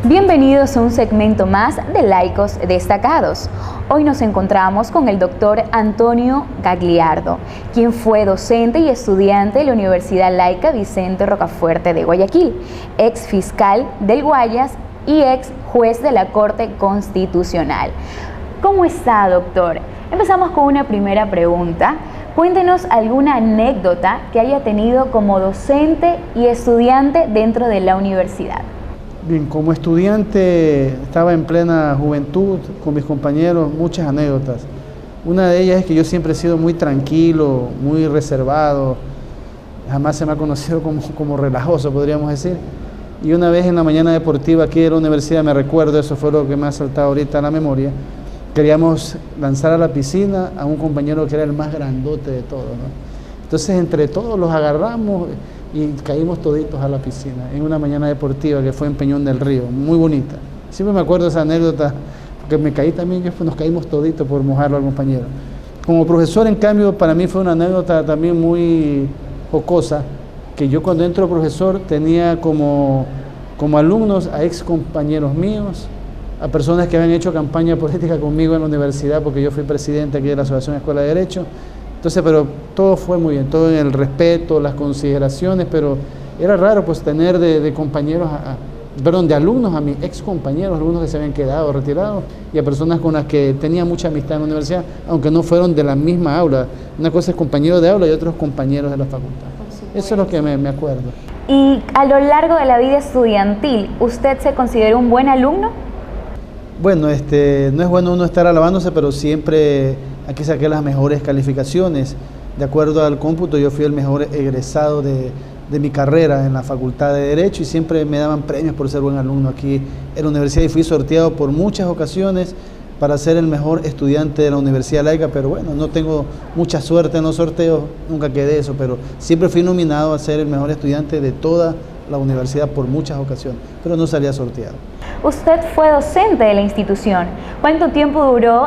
Bienvenidos a un segmento más de Laicos Destacados. Hoy nos encontramos con el doctor Antonio Gagliardo, quien fue docente y estudiante de la Universidad Laica Vicente Rocafuerte de Guayaquil, ex fiscal del Guayas y ex juez de la Corte Constitucional. ¿Cómo está, doctor? Empezamos con una primera pregunta. Cuéntenos alguna anécdota que haya tenido como docente y estudiante dentro de la universidad. Bien, como estudiante estaba en plena juventud con mis compañeros, muchas anécdotas. Una de ellas es que yo siempre he sido muy tranquilo, muy reservado, jamás se me ha conocido como relajoso, podríamos decir. Y una vez en la mañana deportiva aquí de la universidad, me recuerdo, eso fue lo que me ha saltado ahorita a la memoria, queríamos lanzar a la piscina a un compañero que era el más grandote de todos, ¿no? Entonces entre todos los agarramos y caímos toditos a la piscina en una mañana deportiva que fue en Peñón del Río, muy bonita. Siempre me acuerdo de esa anécdota, porque me caí también, nos caímos toditos por mojarlo al compañero. Como profesor, en cambio, para mí fue una anécdota también muy jocosa, que yo cuando entro profesor tenía como alumnos a ex compañeros míos, a personas que habían hecho campaña política conmigo en la universidad, porque yo fui presidente aquí de la Asociación Escuela de Derecho. Entonces, pero todo fue muy bien, todo en el respeto, las consideraciones, pero era raro pues tener de compañeros, de alumnos a mis ex compañeros, algunos que se habían quedado retirados, y a personas con las que tenía mucha amistad en la universidad, aunque no fueron de la misma aula. Una cosa es compañeros de aula y otros compañeros de la facultad. Eso es lo que me acuerdo. Y a lo largo de la vida estudiantil, ¿usted se consideró un buen alumno? Bueno, no es bueno uno estar alabándose, pero siempre aquí saqué las mejores calificaciones. De acuerdo al cómputo, yo fui el mejor egresado de mi carrera en la Facultad de Derecho y siempre me daban premios por ser buen alumno aquí en la universidad y fui sorteado por muchas ocasiones para ser el mejor estudiante de la Universidad Laica, pero bueno, no tengo mucha suerte en los sorteos, nunca quedé eso, pero siempre fui nominado a ser el mejor estudiante de toda la universidad por muchas ocasiones, pero no salía sorteado. Usted fue docente de la institución. ¿Cuánto tiempo duró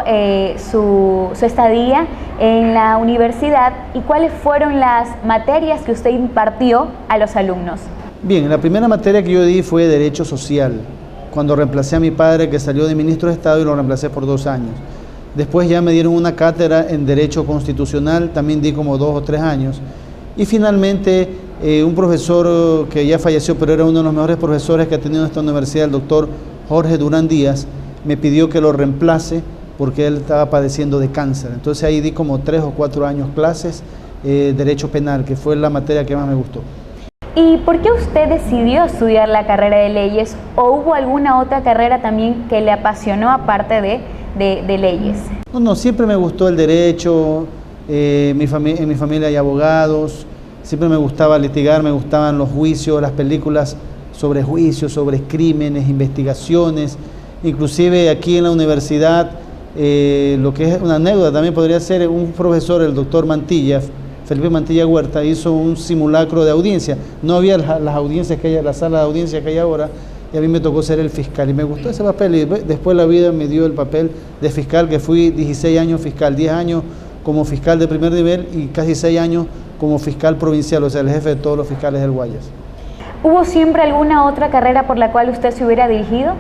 su estadía en la universidad y cuáles fueron las materias que usted impartió a los alumnos? Bien, la primera materia que yo di fue Derecho Social, cuando reemplacé a mi padre que salió de ministro de Estado y lo reemplacé por 2 años. Después ya me dieron una cátedra en Derecho Constitucional, también di como 2 o 3 años. Y finalmente un profesor que ya falleció, pero era uno de los mejores profesores que ha tenido esta universidad, el doctor Jorge Durán Díaz, me pidió que lo reemplace porque él estaba padeciendo de cáncer. Entonces ahí di como 3 o 4 años clases, Derecho Penal, que fue la materia que más me gustó. ¿Y por qué usted decidió estudiar la carrera de leyes o hubo alguna otra carrera también que le apasionó aparte de leyes? No, siempre me gustó el derecho, en mi familia hay abogados, siempre me gustaba litigar, me gustaban los juicios, las películas sobre juicios, sobre crímenes, investigaciones. Inclusive aquí en la universidad, lo que es una anécdota también podría ser un profesor, el doctor Mantilla, Felipe Mantilla Huerta, hizo un simulacro de audiencia. No había las audiencias que hay, la sala de audiencia que hay ahora, y a mí me tocó ser el fiscal y me gustó ese papel y después la vida me dio el papel de fiscal, que fui 16 años fiscal, 10 años como fiscal de primer nivel y casi 6 años como fiscal provincial, o sea, el jefe de todos los fiscales del Guayas. ¿Hubo siempre alguna otra carrera por la cual usted se hubiera dirigido?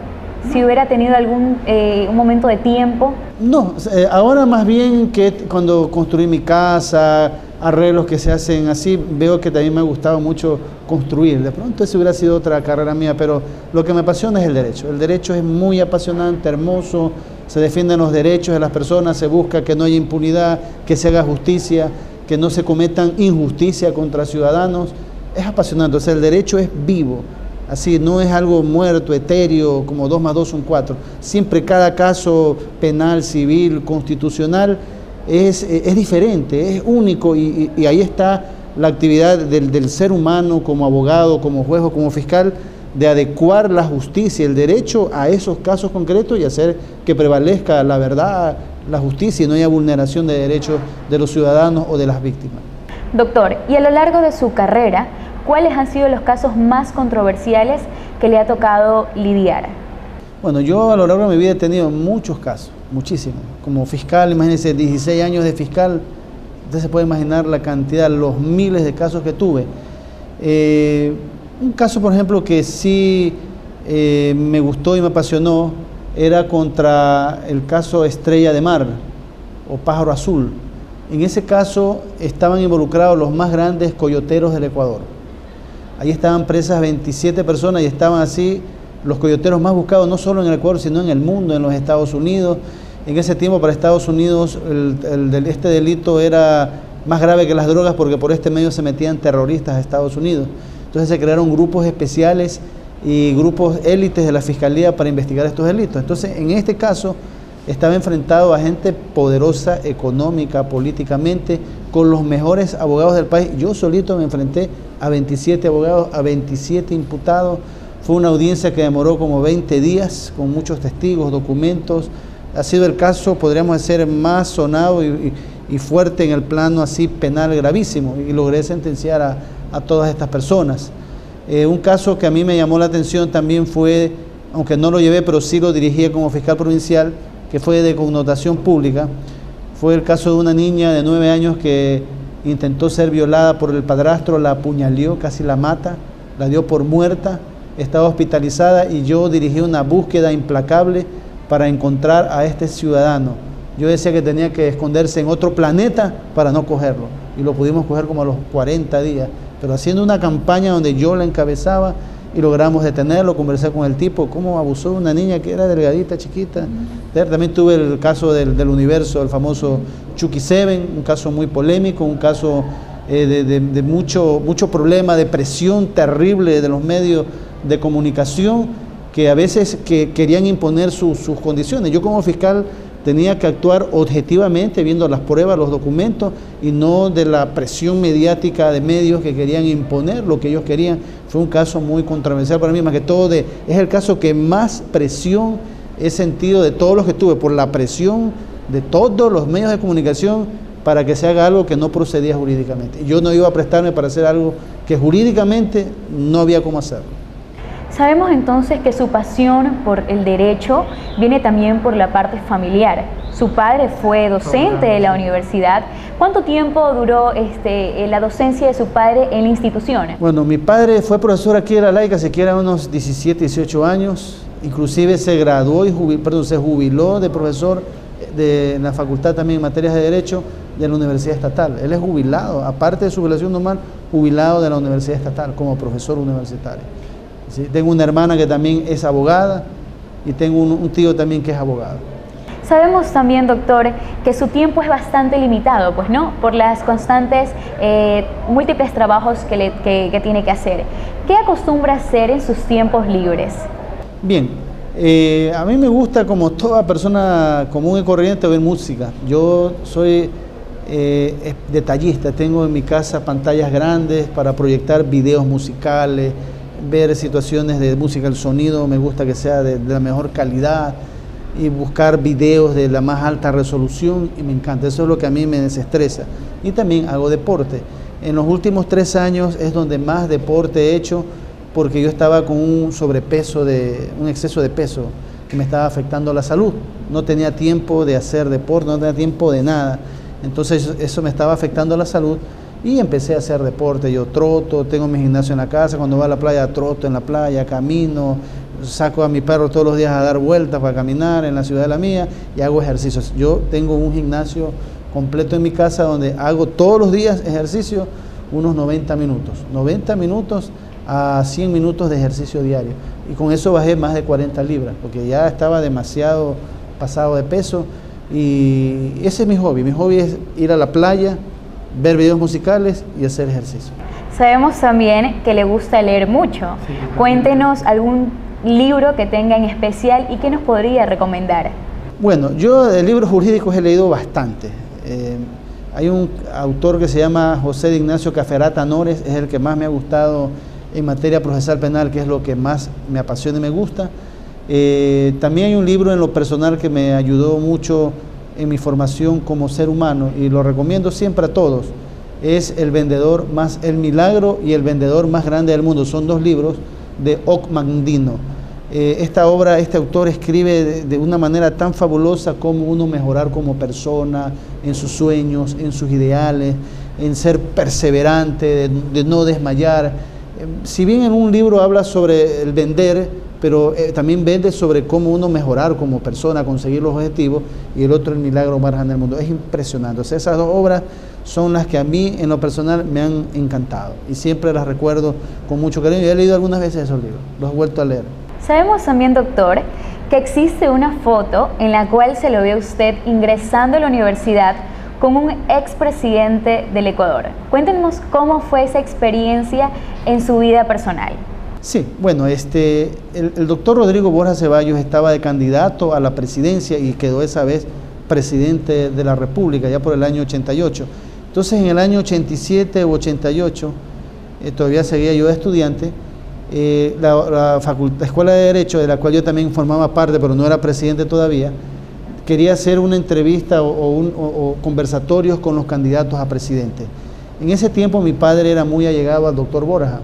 Si hubiera tenido algún un momento de tiempo. No, ahora más bien que cuando construí mi casa, arreglos que se hacen así, veo que también me ha gustado mucho construir. De pronto esa hubiera sido otra carrera mía, pero lo que me apasiona es el derecho. El derecho es muy apasionante, hermoso, se defienden los derechos de las personas, se busca que no haya impunidad, que se haga justicia, que no se cometan injusticia contra ciudadanos. Es apasionante, o sea, el derecho es vivo. Así, no es algo muerto, etéreo, como 2 más 2 son 4. Siempre cada caso penal, civil, constitucional es diferente, es único y ahí está la actividad del ser humano como abogado, como juez o como fiscal, de adecuar la justicia, el derecho a esos casos concretos y hacer que prevalezca la verdad, la justicia y no haya vulneración de derechos de los ciudadanos o de las víctimas. Doctor, y a lo largo de su carrera, ¿cuáles han sido los casos más controversiales que le ha tocado lidiar? Bueno, yo a lo largo de mi vida he tenido muchos casos, muchísimos. Como fiscal, imagínense, 16 años de fiscal, usted se puede imaginar la cantidad, los miles de casos que tuve. Un caso, por ejemplo, que sí me gustó y me apasionó era contra el caso Estrella de Mar o Pájaro Azul. En ese caso estaban involucrados los más grandes coyoteros del Ecuador. Ahí estaban presas 27 personas y estaban así los coyoteros más buscados, no solo en el Ecuador, sino en el mundo, en los Estados Unidos. En ese tiempo para Estados Unidos este delito era más grave que las drogas porque por este medio se metían terroristas a Estados Unidos. Entonces se crearon grupos especiales y grupos élites de la Fiscalía para investigar estos delitos. Entonces en este caso estaba enfrentado a gente poderosa económica, políticamente, con los mejores abogados del país. Yo solito me enfrenté a 27 abogados, a 27 imputados. Fue una audiencia que demoró como 20 días, con muchos testigos, documentos. Ha sido el caso, podríamos decir, más sonado y fuerte en el plano así penal gravísimo, y logré sentenciar a todas estas personas. Un caso que a mí me llamó la atención también fue, aunque no lo llevé, pero sí lo dirigía como fiscal provincial, que fue de connotación pública. Fue el caso de una niña de 9 años que intentó ser violada por el padrastro, la apuñaló, casi la mata, la dio por muerta, estaba hospitalizada y yo dirigí una búsqueda implacable para encontrar a este ciudadano. Yo decía que tenía que esconderse en otro planeta para no cogerlo, y lo pudimos coger como a los 40 días, pero haciendo una campaña donde yo la encabezaba y logramos detenerlo. Conversé con el tipo, cómo abusó de una niña que era delgadita, chiquita. También tuve el caso del Universo, el famoso Chucky 7, un caso muy polémico, un caso de mucho problema, de presión terrible de los medios de comunicación, que a veces querían imponer sus condiciones. Yo como fiscal tenía que actuar objetivamente, viendo las pruebas, los documentos, y no de la presión mediática de medios que querían imponer lo que ellos querían. Fue un caso muy controversial para mí, más que todo es el caso que más presión he sentido de todos los que tuve, por la presión de todos los medios de comunicación para que se haga algo que no procedía jurídicamente. Yo no iba a prestarme para hacer algo que jurídicamente no había cómo hacerlo. Sabemos entonces que su pasión por el derecho viene también por la parte familiar. Su padre fue docente de la universidad. ¿Cuánto tiempo duró la docencia de su padre en la institución? Bueno, mi padre fue profesor aquí de la Laica, siquiera unos 17, 18 años. Inclusive se graduó se jubiló de profesor de la facultad también en materias de Derecho de la Universidad Estatal. Él es jubilado, aparte de su jubilación normal, jubilado de la Universidad Estatal como profesor universitario. ¿Sí? Tengo una hermana que también es abogada y tengo un tío también que es abogado. Sabemos también, doctor, que su tiempo es bastante limitado, pues no, por las constantes, múltiples trabajos que tiene que hacer. ¿Qué acostumbra hacer en sus tiempos libres? Bien, a mí me gusta, como toda persona común y corriente, ver música. Yo soy detallista, tengo en mi casa pantallas grandes para proyectar videos musicales, ver situaciones de música, el sonido me gusta que sea de la mejor calidad, y buscar videos de la más alta resolución, y me encanta, eso es lo que a mí me desestresa. Y también hago deporte. En los últimos 3 años es donde más deporte he hecho, porque yo estaba con un sobrepeso, un exceso de peso que me estaba afectando la salud. No tenía tiempo de hacer deporte, no tenía tiempo de nada. Entonces eso me estaba afectando la salud y empecé a hacer deporte. Yo troto, tengo mi gimnasio en la casa, cuando voy a la playa troto en la playa, camino, saco a mi perro todos los días a dar vueltas para caminar en la ciudad de la mía y hago ejercicios. Yo tengo un gimnasio completo en mi casa donde hago todos los días ejercicio, unos 90 minutos a 100 minutos de ejercicio diario, y con eso bajé más de 40 libras porque ya estaba demasiado pasado de peso. Y ese es mi hobby es ir a la playa, ver videos musicales y hacer ejercicio. Sabemos también que le gusta leer mucho. Sí, cuéntenos algún libro que tenga en especial y que nos podría recomendar. Bueno, yo de libros jurídicos he leído bastante. Hay un autor que se llama José de Ignacio Caferata Nores, es el que más me ha gustado en materia procesal penal, que es lo que más me apasiona y me gusta. También hay un libro en lo personal que me ayudó mucho en mi formación como ser humano y lo recomiendo siempre a todos. Es El milagro y el vendedor más grande del mundo. Son 2 libros de Ocmandino. Esta obra, este autor escribe de una manera tan fabulosa cómo uno mejorar como persona, en sus sueños, en sus ideales, en ser perseverante, de no desmayar. Si bien en un libro habla sobre el vender, pero también vende sobre cómo uno mejorar como persona, conseguir los objetivos, y el otro, El milagro más grande del mundo. Es impresionante. O sea, esas dos obras son las que a mí en lo personal me han encantado y siempre las recuerdo con mucho cariño. Yo he leído algunas veces esos libros, los he vuelto a leer. Sabemos también, doctor, que existe una foto en la cual se lo ve a usted ingresando a la universidad con un expresidente del Ecuador. Cuéntenos cómo fue esa experiencia en su vida personal. Sí, bueno, el doctor Rodrigo Borja Ceballos estaba de candidato a la presidencia y quedó esa vez presidente de la República, ya por el año 88. Entonces, en el año 87 u 88, todavía seguía yo de estudiante, la Escuela de Derecho, de la cual yo también formaba parte, pero no era presidente todavía, quería hacer una entrevista o conversatorios con los candidatos a presidente. En ese tiempo mi padre era muy allegado al doctor Borja.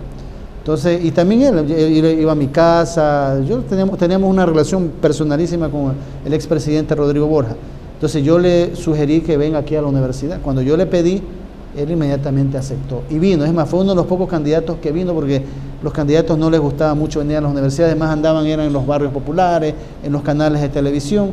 Entonces, y también él iba a mi casa, teníamos una relación personalísima con el expresidente Rodrigo Borja. Entonces yo le sugerí que venga aquí a la universidad. Cuando yo le pedí, él inmediatamente aceptó y vino. Es más, fue uno de los pocos candidatos que vino, porque los candidatos no les gustaba mucho venir a las universidades, además eran en los barrios populares, en los canales de televisión,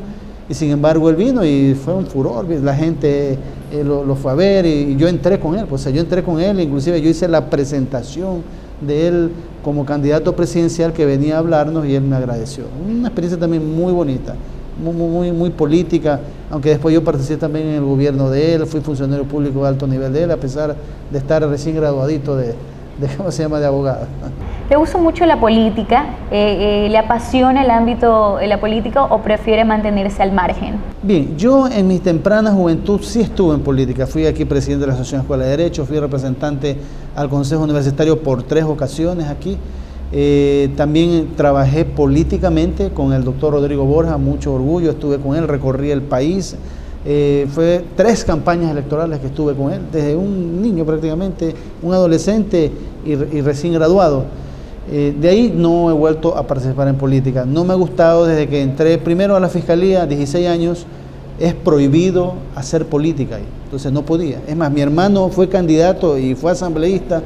y sin embargo él vino y fue un furor, la gente lo fue a ver, y yo entré con él, pues yo entré con él, inclusive yo hice la presentación de él como candidato presidencial, que venía a hablarnos, y él me agradeció. Una experiencia también muy bonita, muy política, aunque después yo participé también en el gobierno de él, fui funcionario público de alto nivel de él, a pesar de estar recién graduadito de ¿cómo se llama?, de abogado. ¿Le gusta mucho la política? ¿Le apasiona el ámbito de la política o prefiere mantenerse al margen? Bien, yo en mi temprana juventud sí estuve en política. Fui aquí presidente de la Asociación Escuela de Derecho, fui representante al Consejo Universitario por 3 ocasiones aquí. También trabajé políticamente con el doctor Rodrigo Borja, mucho orgullo, estuve con él, recorrí el país. Fue 3 campañas electorales que estuve con él, desde un niño prácticamente, un adolescente y recién graduado. De ahí no he vuelto a participar en política. No me ha gustado desde que entré primero a la Fiscalía, 16 años, es prohibido hacer política ahí. Entonces no podía. Es más, mi hermano fue candidato y fue asambleísta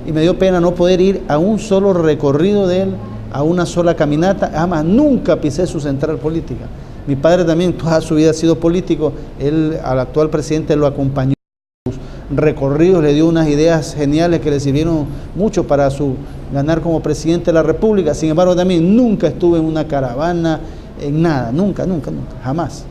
y me dio pena no poder ir a un solo recorrido de él, a una sola caminata. Además, nunca pisé su central política. Mi padre también toda su vida ha sido político. Él, al actual presidente, lo acompañó en sus recorridos, le dio unas ideas geniales que le sirvieron mucho para ganar como presidente de la República. Sin embargo, también nunca estuve en una caravana, en nada, nunca, jamás.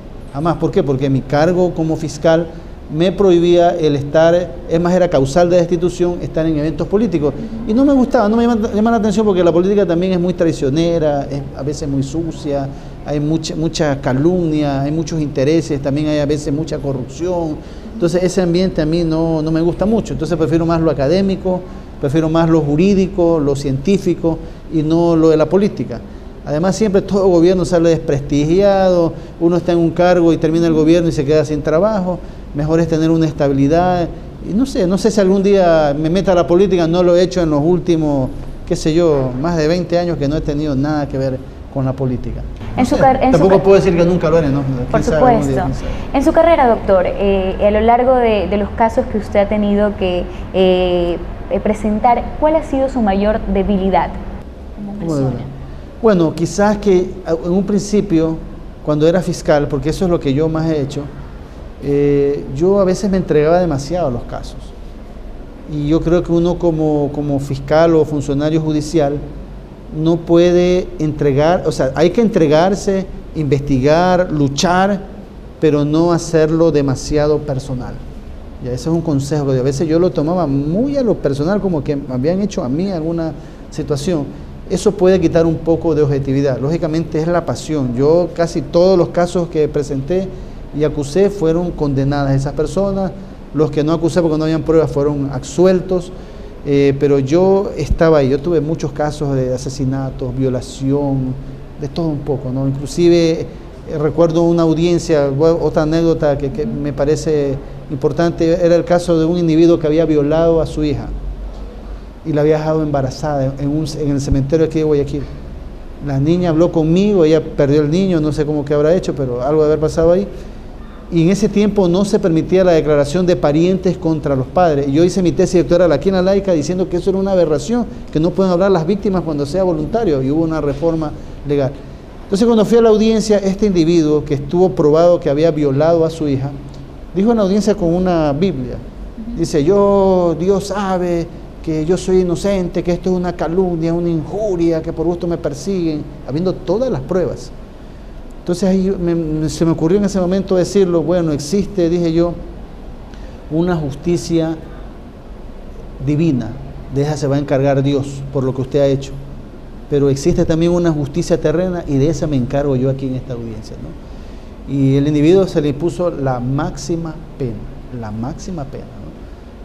¿Por qué? Porque mi cargo como fiscal me prohibía el estar, es más, era causal de destitución estar en eventos políticos. Y no me gustaba, no me llama la atención, porque la política también es muy traicionera, es a veces muy sucia, hay mucha calumnia, hay muchos intereses, también hay a veces mucha corrupción. Entonces ese ambiente a mí no me gusta mucho. Entonces prefiero más lo académico, prefiero más lo jurídico, lo científico, y no lo de la política. Además, siempre todo gobierno sale desprestigiado, uno está en un cargo y termina el gobierno y se queda sin trabajo. Mejor es tener una estabilidad. Y no sé si algún día me meta a la política. No lo he hecho en los últimos, qué sé yo, más de 20 años que no he tenido nada que ver con la política. Tampoco puedo decir que nunca lo haré, ¿no? Por supuesto. En su carrera, doctor, a lo largo de los casos que usted ha tenido que presentar, ¿cuál ha sido su mayor debilidad como persona? Bueno, quizás que en un principio, cuando era fiscal, porque eso es lo que yo más he hecho, yo a veces me entregaba demasiado a los casos. Y yo creo que uno como fiscal o funcionario judicial no puede entregar, o sea, hay que entregarse, investigar, luchar, pero no hacerlo demasiado personal. Y ese es un consejo que a veces yo lo tomaba muy a lo personal, como que me habían hecho a mí alguna situación. Eso puede quitar un poco de objetividad. Lógicamente es la pasión. Yo casi todos los casos que presenté y acusé fueron condenadas esas personas. Los que no acusé porque no habían pruebas fueron absueltos. Pero yo estaba ahí. Yo tuve muchos casos de asesinatos, violación, de todo un poco, ¿no? Inclusive recuerdo una audiencia, otra anécdota que me parece importante, era el caso de un individuo que había violado a su hija y la había dejado embarazada en el cementerio aquí de Guayaquil. La niña habló conmigo, ella perdió el niño, no sé cómo que habrá hecho, pero algo de haber pasado ahí. Y en ese tiempo no se permitía la declaración de parientes contra los padres. Yo hice mi tesis doctoral aquí en la laica diciendo que eso era una aberración, que no pueden hablar las víctimas cuando sea voluntario. Y hubo una reforma legal. Entonces cuando fui a la audiencia, este individuo que estuvo probado que había violado a su hija, dijo en la audiencia con una Biblia, dice, Dios sabe que yo soy inocente, que esto es una calumnia, una injuria, que por gusto me persiguen, habiendo todas las pruebas. Entonces ahí se me ocurrió en ese momento decirlo, bueno, existe, dije yo, una justicia divina, de esa se va a encargar Dios por lo que usted ha hecho, pero existe también una justicia terrena y de esa me encargo yo aquí en esta audiencia, ¿no? Y el individuo se le impuso la máxima pena, ¿no?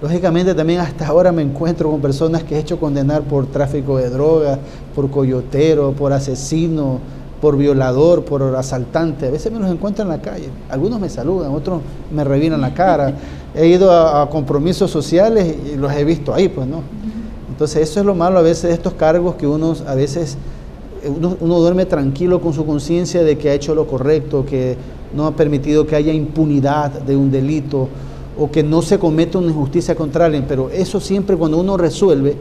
Lógicamente también hasta ahora me encuentro con personas que he hecho condenar por tráfico de drogas, por coyotero, por asesino, por violador, por asaltante. A veces me los encuentro en la calle, algunos me saludan, otros me reviran la cara. He ido a compromisos sociales y los he visto ahí, pues, ¿no? Entonces eso es lo malo a veces de estos cargos, que uno duerme tranquilo con su conciencia de que ha hecho lo correcto, que no ha permitido que haya impunidad de un delito o que no se cometa una injusticia contra alguien, pero eso siempre cuando uno resuelve,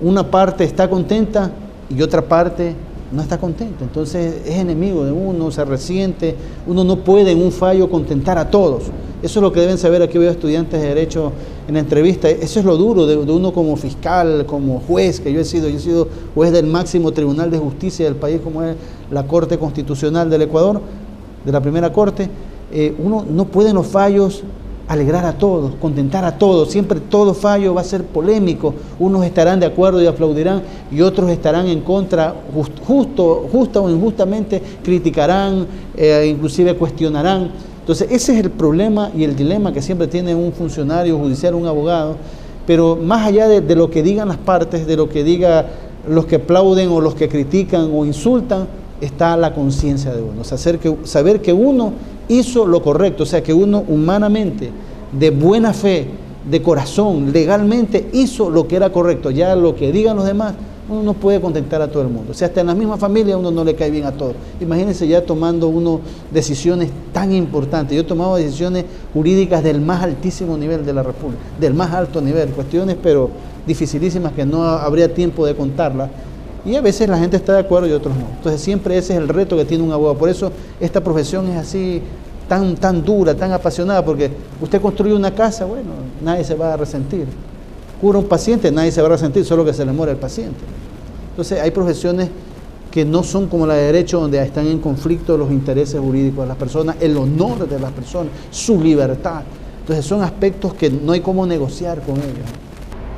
una parte está contenta y otra parte no está contenta, entonces es enemigo de uno, se resiente, uno no puede en un fallo contentar a todos. Eso es lo que deben saber. Aquí veo estudiantes de Derecho en la entrevista, eso es lo duro de uno como fiscal, como juez, que yo he sido juez del máximo tribunal de justicia del país, como es la Corte Constitucional del Ecuador, de la primera corte. Uno no puede en los fallos alegrar a todos, contentar a todos, siempre todo fallo va a ser polémico, unos estarán de acuerdo y aplaudirán y otros estarán en contra, justa o injustamente criticarán, inclusive cuestionarán. Entonces ese es el problema y el dilema que siempre tiene un funcionario judicial, un abogado, pero más allá de lo que digan las partes, de lo que digan los que aplauden o los que critican o insultan, está la conciencia de uno, o sea, saber que uno hizo lo correcto, o sea, que uno humanamente, de buena fe, de corazón, legalmente hizo lo que era correcto. Ya lo que digan los demás, uno no puede contentar a todo el mundo. O sea, hasta en la misma familia uno no le cae bien a todos. Imagínense ya tomando uno decisiones tan importantes. Yo he tomado decisiones jurídicas del más altísimo nivel de la República, del más alto nivel, cuestiones pero dificilísimas que no habría tiempo de contarlas. Y a veces la gente está de acuerdo y otros no. Entonces siempre ese es el reto que tiene un abogado. Por eso esta profesión es así, tan dura, tan apasionada, porque usted construye una casa, bueno, nadie se va a resentir. Cura un paciente, nadie se va a resentir, solo que se le muere el paciente. Entonces hay profesiones que no son como la de derecho, donde están en conflicto los intereses jurídicos de las personas, el honor de las personas, su libertad. Entonces son aspectos que no hay cómo negociar con ellos.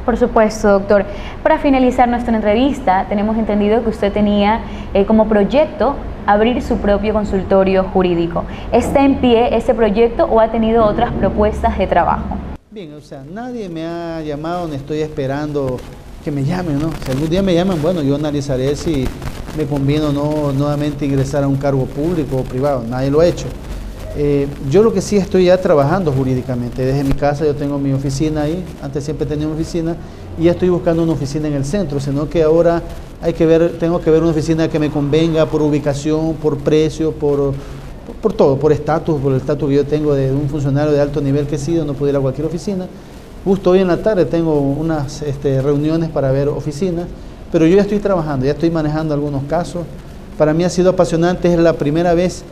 Por supuesto, doctor. Para finalizar nuestra entrevista, tenemos entendido que usted tenía como proyecto abrir su propio consultorio jurídico. ¿Está en pie ese proyecto o ha tenido otras propuestas de trabajo? Bien, o sea, nadie me ha llamado ni estoy esperando que me llamen, ¿no? Si algún día me llaman, bueno, yo analizaré si me conviene o no nuevamente ingresar a un cargo público o privado. Nadie lo ha hecho. Yo lo que sí estoy ya trabajando jurídicamente. Desde mi casa yo tengo mi oficina ahí, antes siempre tenía una oficina, y ya estoy buscando una oficina en el centro, sino que ahora tengo que ver una oficina que me convenga por ubicación, por precio, por todo, por el estatus que yo tengo de un funcionario de alto nivel que he sido, no puedo ir a cualquier oficina. Justo hoy en la tarde tengo unas reuniones para ver oficinas, pero yo ya estoy trabajando, ya estoy manejando algunos casos. Para mí ha sido apasionante, es la primera vez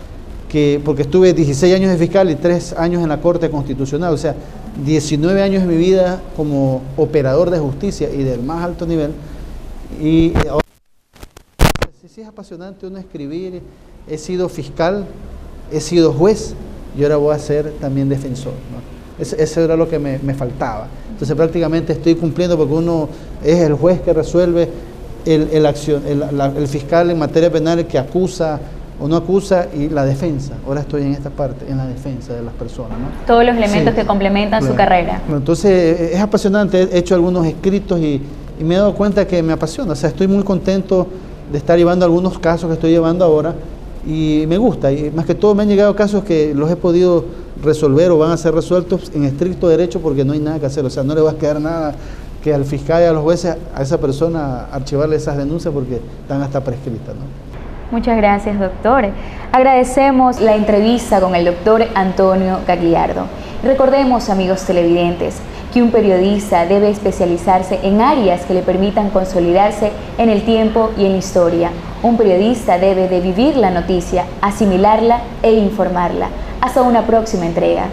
porque estuve 16 años de fiscal y 3 años en la Corte Constitucional, o sea, 19 años de mi vida como operador de justicia y del más alto nivel. Y ahora sí es apasionante uno escribir. He sido fiscal, he sido juez y ahora voy a ser también defensor, ¿no? Eso era lo que me faltaba. Entonces prácticamente estoy cumpliendo, porque uno es el juez que resuelve, el fiscal en materia penal, el que acusa o no acusa, y la defensa. Ahora estoy en esta parte, en la defensa de las personas, ¿no? Todos los elementos que complementan su carrera. Entonces es apasionante, he hecho algunos escritos y me he dado cuenta que me apasiona. O sea, estoy muy contento de estar llevando algunos casos que estoy llevando ahora y me gusta. Y más que todo me han llegado casos que los he podido resolver o van a ser resueltos en estricto derecho, porque no hay nada que hacer. O sea, no le va a quedar nada que al fiscal y a los jueces, a esa persona, archivarle esas denuncias porque están hasta prescritas, ¿no? Muchas gracias, doctor. Agradecemos la entrevista con el doctor Antonio Gagliardo. Recordemos, amigos televidentes, que un periodista debe especializarse en áreas que le permitan consolidarse en el tiempo y en la historia. Un periodista debe de vivir la noticia, asimilarla e informarla. Hasta una próxima entrega.